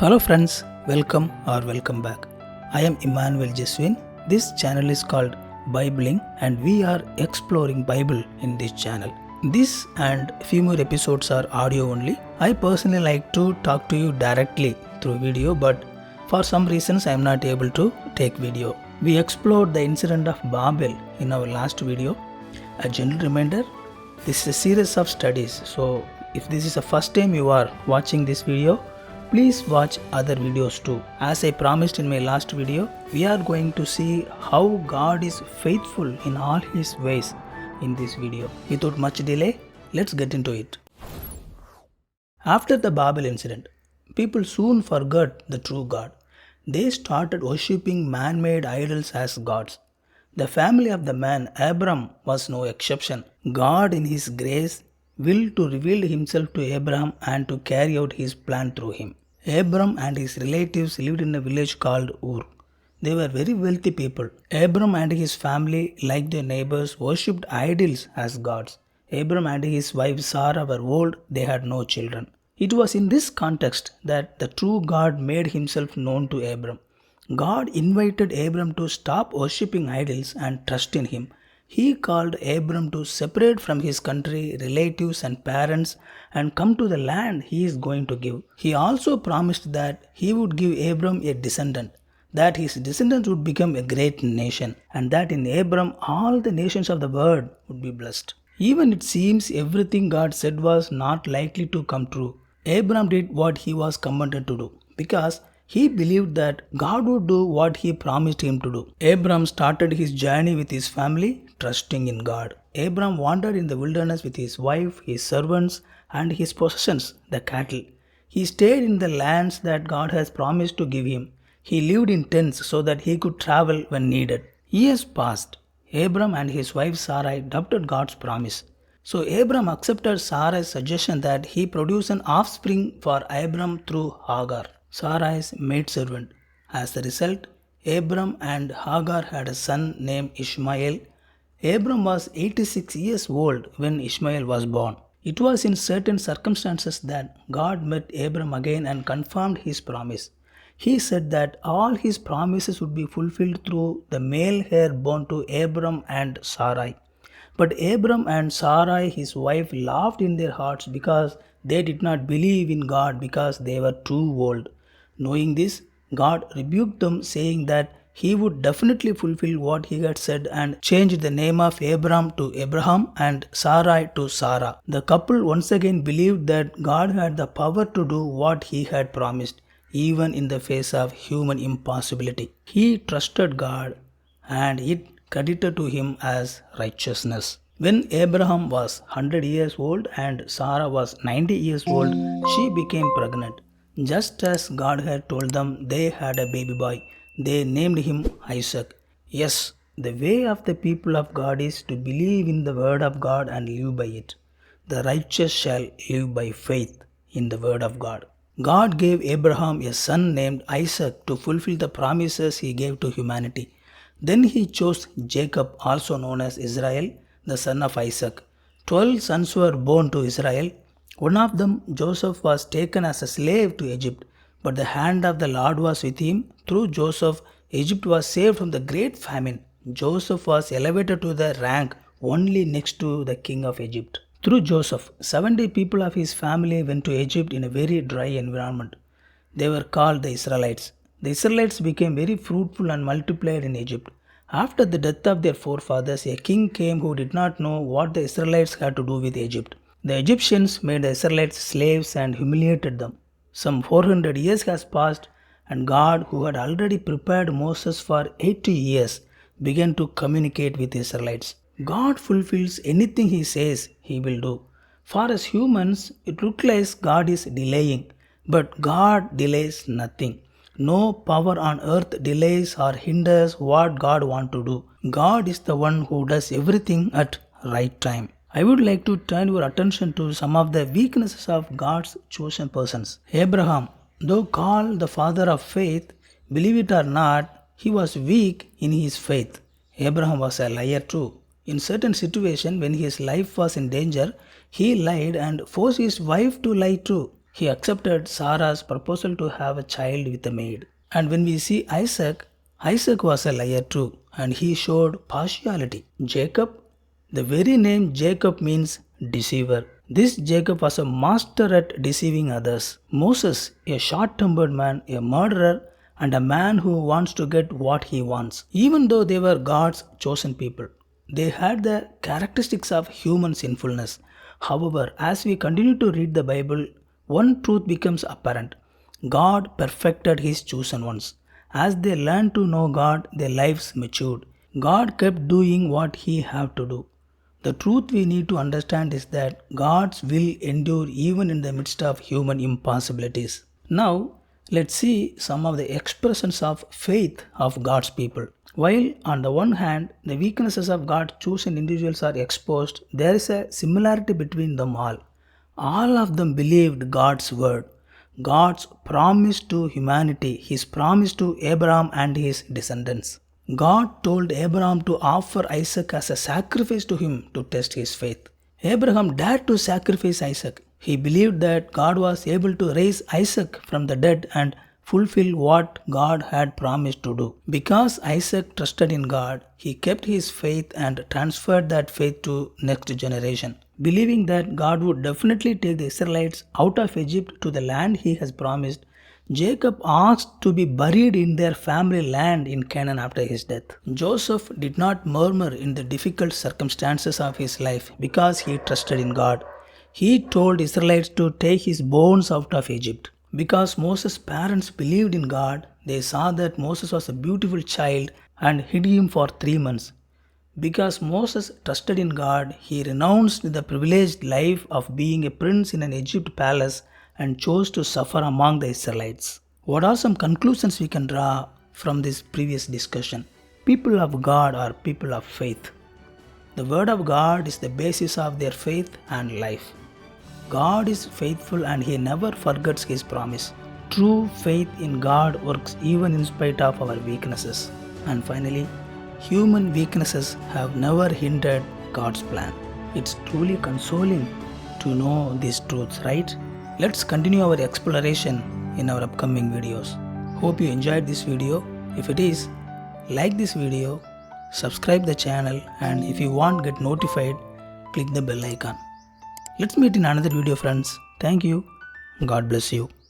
Hello friends, welcome back. I am Emmanuel Jeswin. This channel is called Bibling and we are exploring Bible in this channel. This and few more episodes are audio only. I personally like to talk to you directly through video, but for some reasons I am not able to take video. We explored the incident of Babel in our last video. A gentle reminder, this is a series of studies. So if this is the first time you are watching this video, please watch other videos too. As I promised in my last video, we are going to see how God is faithful in all His ways in this video. Without much delay, let's get into it. After the Babel incident, people soon forgot the true God. They started worshipping man-made idols as gods. The family of the man Abram was no exception. God in His grace willed to reveal Himself to Abraham and to carry out His plan through him. Abram and his relatives lived in a village called Ur. They were very wealthy people. Abram and his family, like their neighbors, worshipped idols as gods. Abram and his wife Sarah were old, they had no children. It was in this context that the true God made Himself known to Abram. God invited Abram to stop worshipping idols and trust in Him. He called Abram to separate from his country, relatives and parents and come to the land he is going to give. He also promised that he would give Abram a descendant, that his descendants would become a great nation, and that in Abram all the nations of the world would be blessed. Even it seems everything God said was not likely to come true. Abram did what he was commanded to do because he believed that God would do what He promised him to do. Abram started his journey with his family, trusting in God. Abram wandered in the wilderness with his wife, his servants, and his possessions, the cattle. He stayed in the lands that God has promised to give him. He lived in tents so that he could travel when needed. Years passed. Abram and his wife Sarai doubted God's promise. So Abram accepted Sarai's suggestion that he produce an offspring for Abram through Hagar, Sarai's maidservant. As a result, Abram and Hagar had a son named Ishmael. Abram was 86 years old when Ishmael was born. It was in certain circumstances that God met Abram again and confirmed His promise. He said that all His promises would be fulfilled through the male heir born to Abram and Sarai. But Abram and Sarai, his wife, laughed in their hearts because they did not believe in God because they were too old. Knowing this, God rebuked them, saying that He would definitely fulfill what He had said and changed the name of Abram to Abraham and Sarai to Sarah. The couple once again believed that God had the power to do what He had promised, even in the face of human impossibility. He trusted God and it credited to him as righteousness. When Abraham was 100 years old and Sarah was 90 years old, she became pregnant. Just as God had told them, they had a baby boy. They named him Isaac. Yes, the way of the people of God is to believe in the word of God and live by it. The righteous shall live by faith in the word of God. God gave Abraham a son named Isaac to fulfill the promises He gave to humanity. Then He chose Jacob, also known as Israel, the son of Isaac. 12 sons were born to Israel. One of them, Joseph, was taken as a slave to Egypt, but the hand of the Lord was with him. Through Joseph, Egypt was saved from the great famine. Joseph was elevated to the rank only next to the king of Egypt. Through Joseph, 70 people of his family went to Egypt in a very dry environment. They were called the Israelites. The Israelites became very fruitful and multiplied in Egypt. After the death of their forefathers, a king came who did not know what the Israelites had to do with Egypt. The Egyptians made the Israelites slaves and humiliated them. Some 400 years has passed and God, who had already prepared Moses for 80 years, began to communicate with the Israelites. God fulfills anything He says He will do. For us humans, it looks like God is delaying, but God delays nothing. No power on earth delays or hinders what God wants to do. God is the one who does everything at right time. I would like to turn your attention to some of the weaknesses of God's chosen persons. Abraham, though called the father of faith, believe it or not, he was weak in his faith. Abraham was a liar too. In certain situations when his life was in danger, he lied and forced his wife to lie too. he accepted Sarah's proposal to have a child with a maid. And when we see Isaac, Isaac was a liar too, and he showed partiality. Jacob, the very name Jacob means deceiver. This Jacob was a master at deceiving others. Moses, a short-tempered man, a murderer, and a man who wants to get what he wants. Even though they were God's chosen people, they had the characteristics of human sinfulness. However, as we continue to read the Bible, one truth becomes apparent. God perfected His chosen ones. As they learned to know God, their lives matured. God kept doing what He had to do. The truth we need to understand is that God's will endure even in the midst of human impossibilities. Now, let's see some of the expressions of faith of God's people. While on the one hand, the weaknesses of God's chosen individuals are exposed, there is a similarity between them all. All of them believed God's word, God's promise to humanity, His promise to Abraham and his descendants. God told Abraham to offer Isaac as a sacrifice to him to test his faith. Abraham dared to sacrifice Isaac. He believed that God was able to raise Isaac from the dead and fulfill what God had promised to do. Because Isaac trusted in God, he kept his faith and transferred that faith to next generation. Believing that God would definitely take the Israelites out of Egypt to the land He has promised, Jacob asked to be buried in their family land in Canaan after his death. Joseph did not murmur in the difficult circumstances of his life because he trusted in God. He told Israelites to take his bones out of Egypt. Because Moses' parents believed in God, they saw that Moses was a beautiful child and hid him for 3 months. Because Moses trusted in God, he renounced the privileged life of being a prince in an Egypt palace and chose to suffer among the Israelites. What are some conclusions we can draw from this previous discussion? People of God are people of faith. The Word of God is the basis of their faith and life. God is faithful and He never forgets His promise. True faith in God works even in spite of our weaknesses. And finally, human weaknesses have never hindered God's plan. It's truly consoling to know these truths, right? Let's continue our exploration in our upcoming videos. Hope you enjoyed this video. If it is, like this video, subscribe the channel, and if you want get notified, click the bell icon. Let's meet in another video, friends. Thank you. God bless you.